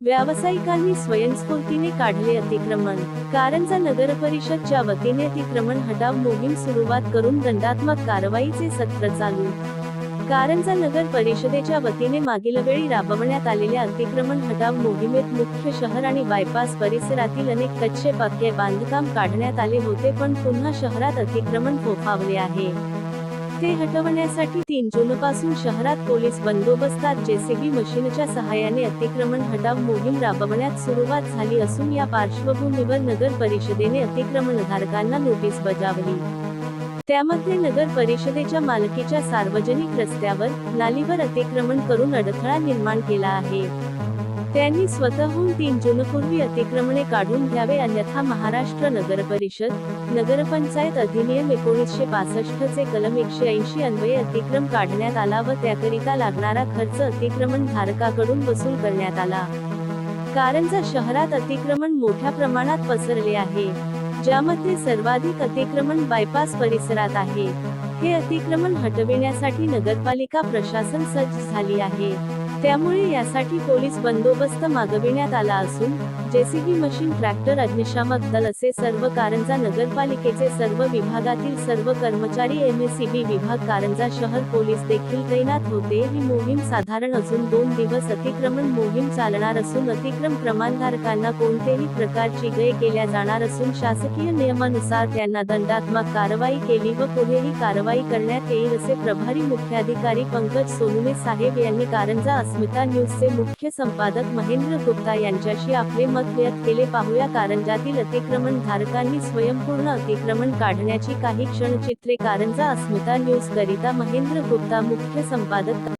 व्यावसायिकांनी स्वयंस्फूर्तीने काढले अतिक्रमण। कारंजा नगर परिषदच्या वतीने अतिक्रमण हटाव मोहीम सुरुवात करून दंडात्मक कारवाईचे सत्र चालू। कारंजा नगर परिषदेच्या वतीने मागील वेळी राबवण्यात आलेल्या अतिक्रमण हटाव मोहिमेत मुख्य शहर आणि बायपास परिसरातील अनेक कच्चे पक्के बांधकाम काढण्यात आले होते, पण पुन्हा शहरात अतिक्रमण फोफावले आहे। ते हटवण्यासाठी 3 जूनपासून शहरात पोलीस बंदोबस्तात जेसीबी मशीनच्या सहाय्याने अतिक्रमण हटाव मोहीम राबवण्यात सुरुवात झाली असून या पार्श्वभूमीवर नगर परिषदेने अतिक्रमणधारकांना नोटीस बजावली। त्यामध्ये नगर परिषदेच्या मालकीच्या सार्वजनिक रस्त्यावर, नालीवर अतिक्रमण करून अडथळा निर्माण केला आहे। त्यांनी स्वतःहून 3 जूनपूर्वी अतिक्रमणे काढून घ्यावे, अन्यथा महाराष्ट्र नगर परिषद, नगरपंचायत अधिनियम 1965 चे कलम 180 अन्वये अतिक्रम काढण्यात आला व त्याकरिता लागणारा खर्च अतिक्रमण धारकाकडून वसूल करण्यात आला। कारंजा शहरात अतिक्रमण मोठ्या प्रमाणात पसरले आहे, ज्यामध्ये सर्वाधिक अतिक्रमण बायपास परिसरात आहे। हे अतिक्रमण हटविण्यासाठी नगरपालिका प्रशासन सज्ज झाली आहे, त्यामुळे यासाठी पोलीस बंदोबस्त मागविण्यात आला असून जेसीबी मशीन, ट्रॅक्टर, अग्निशामक दल असे सर्व कारंजा नगरपालिकेचे सर्व विभागातील सर्व कर्मचारी, एमएसईबी विभाग, कारंजा शहर पोलीस देखील तैनात होते। ही मोहीम साधारण अजून 2 दिवस अतिक्रमण मोहीम चालणार असून अतिक्रम प्रमाणधारकांना कोणतेही प्रकारची गय केल्या जाणार असून शासकीय नियमानुसार त्यांना दंडात्मक कारवाई केली व पुढेही कारवाई करण्यात येईल, असे प्रभारी मुख्याधिकारी पंकज सोनुने साहेब यांनी कारंजा अस्मिता न्यूजचे मुख्य संपादक महेंद्र गुप्ता यांच्याशी आपले मत व्यक्त केले। पाहूया कारंजातील अतिक्रमण धारकांनी स्वयंपूर्ण अतिक्रमण काढण्याची काही क्षणचित्रे। कारंजा अस्मिता न्यूज करिता महेंद्र गुप्ता, मुख्य संपादक।